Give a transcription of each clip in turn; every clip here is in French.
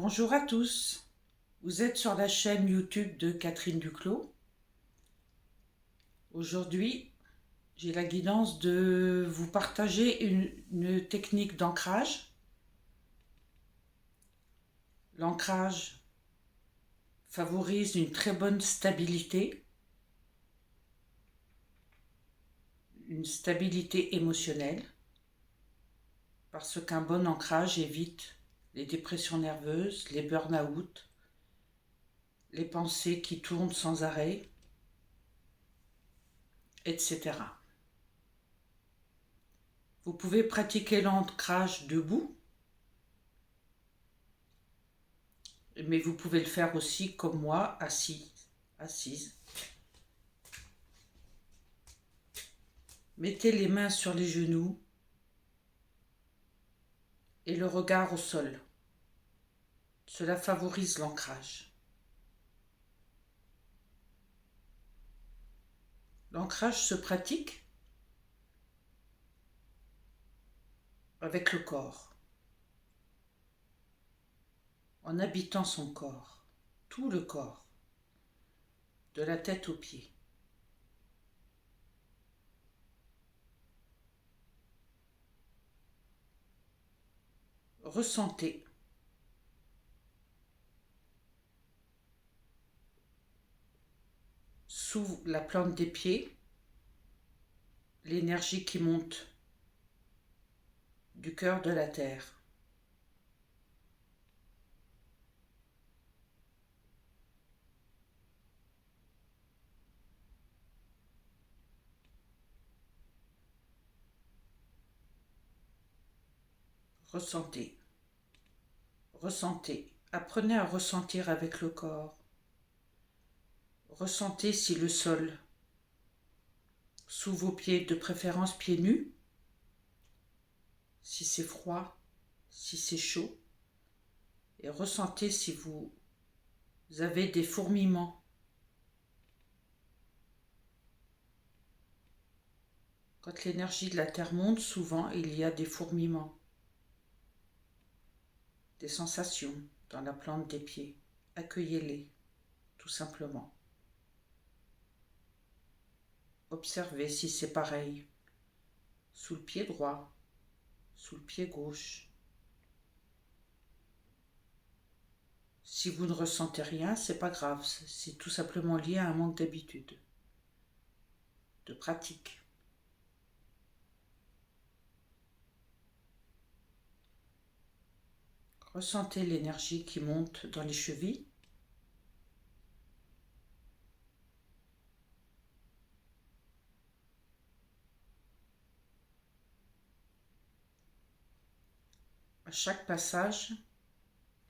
Bonjour à tous, vous êtes sur la chaîne YouTube de Catherine Duclos. Aujourd'hui, j'ai la guidance de vous partager une technique d'ancrage. L'ancrage favorise une très bonne stabilité, une stabilité émotionnelle, parce qu'un bon ancrage évite les dépressions nerveuses, les burn-out, les pensées qui tournent sans arrêt, etc. Vous pouvez pratiquer l'ancrage debout, mais vous pouvez le faire aussi comme moi, assise. Mettez les mains sur les genoux et le regard au sol. Cela favorise l'ancrage. L'ancrage se pratique avec le corps, en habitant son corps, tout le corps, de la tête aux pieds. Ressentez sous la plante des pieds l'énergie qui monte du cœur de la terre. Ressentez, ressentez, apprenez à ressentir avec le corps. Ressentez si le sol, sous vos pieds, de préférence pieds nus, si c'est froid, si c'est chaud, et ressentez si vous avez des fourmillements. Quand l'énergie de la terre monte, souvent il y a des fourmillements, des sensations dans la plante des pieds. Accueillez-les, tout simplement. Observez si c'est pareil, sous le pied droit, sous le pied gauche. Si vous ne ressentez rien, c'est pas grave, c'est tout simplement lié à un manque d'habitude, de pratique. Ressentez l'énergie qui monte dans les chevilles. À chaque passage,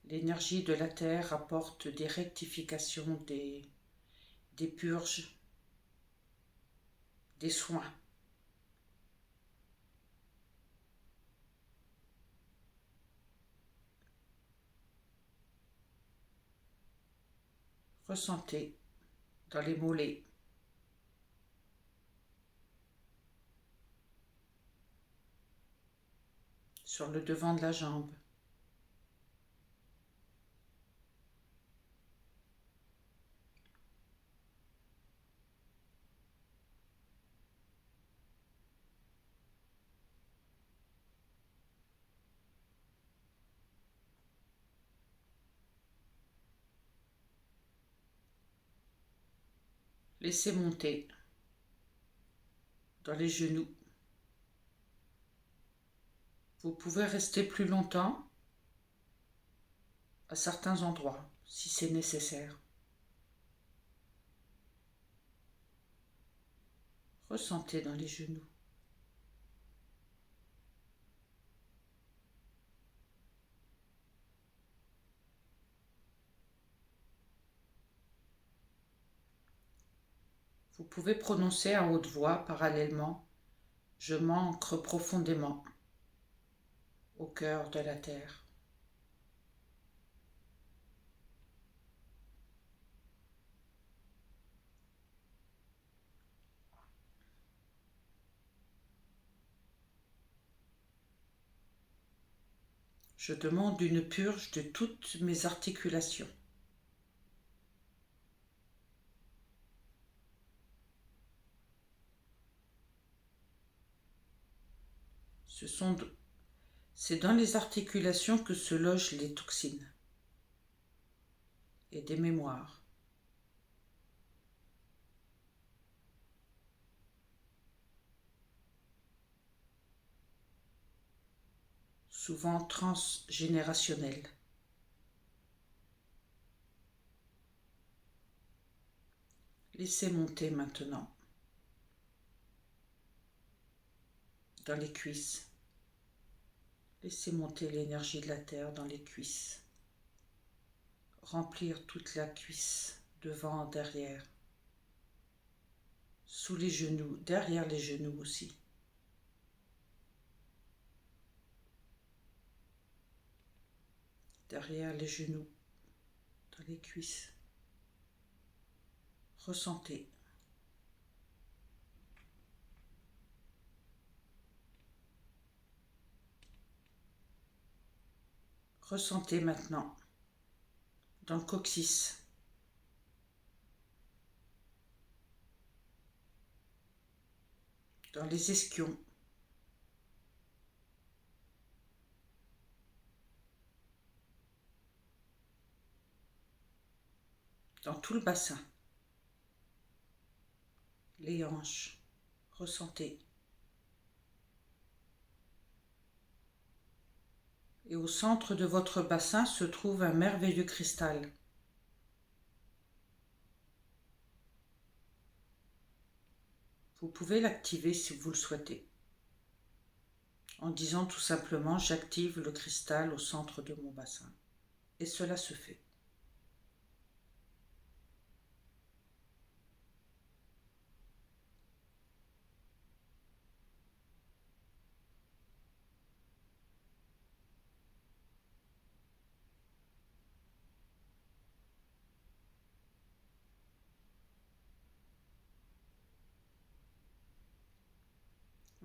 l'énergie de la terre apporte des rectifications, des purges, des soins. Ressentez dans les mollets. Sur le devant de la jambe. Laissez monter dans les genoux. Vous pouvez rester plus longtemps à certains endroits, si c'est nécessaire. Ressentez dans les genoux. Vous pouvez prononcer à haute voix parallèlement « Je m'ancre profondément au cœur de la terre ». Je demande une purge de toutes mes articulations. C'est dans les articulations que se logent les toxines et des mémoires. Souvent transgénérationnelles. Laissez monter maintenant dans les cuisses. Laissez monter l'énergie de la terre dans les cuisses. Remplir toute la cuisse, devant, derrière. Sous les genoux, derrière les genoux aussi. Derrière les genoux, dans les cuisses. Ressentez. Ressentez maintenant dans le coccyx. Dans les ischions. Dans tout le bassin. Les hanches. Ressentez. Et au centre de votre bassin se trouve un merveilleux cristal. Vous pouvez l'activer si vous le souhaitez, en disant tout simplement « J'active le cristal au centre de mon bassin ». Et cela se fait.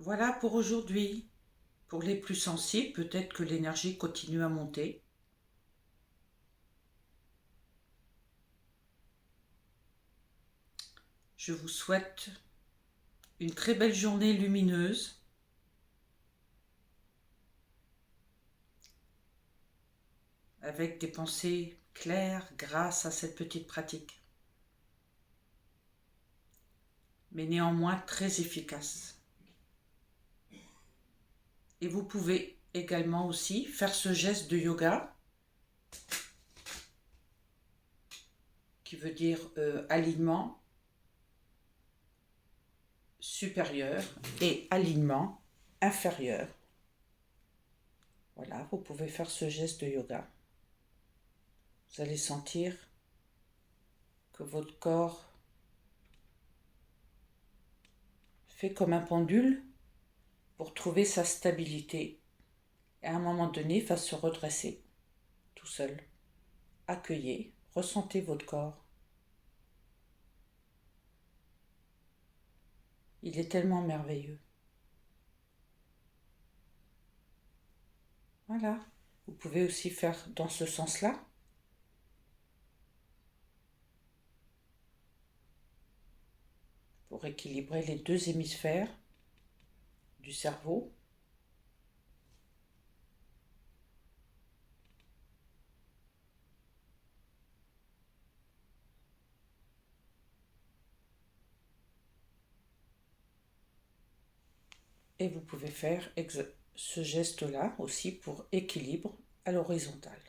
Voilà pour aujourd'hui. Pour les plus sensibles, peut-être que l'énergie continue à monter. Je vous souhaite une très belle journée lumineuse. Avec des pensées claires grâce à cette petite pratique. Mais néanmoins très efficace. Et vous pouvez également aussi faire ce geste de yoga qui veut dire alignement supérieur et alignement inférieur. Voilà, vous pouvez faire ce geste de yoga. Vous allez sentir que votre corps fait comme un pendule pour trouver sa stabilité et à un moment donné va se redresser tout seul. Accueillez, ressentez votre corps. Il est tellement merveilleux. Voilà, vous pouvez aussi faire dans ce sens-là. Pour équilibrer les deux hémisphères du cerveau. Et vous pouvez faire ce geste-là aussi pour équilibre à l'horizontale.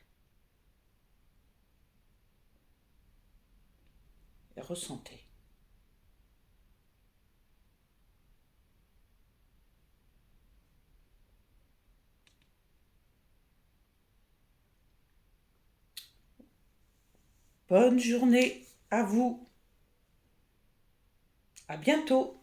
Et ressentez. Bonne journée à vous. À bientôt.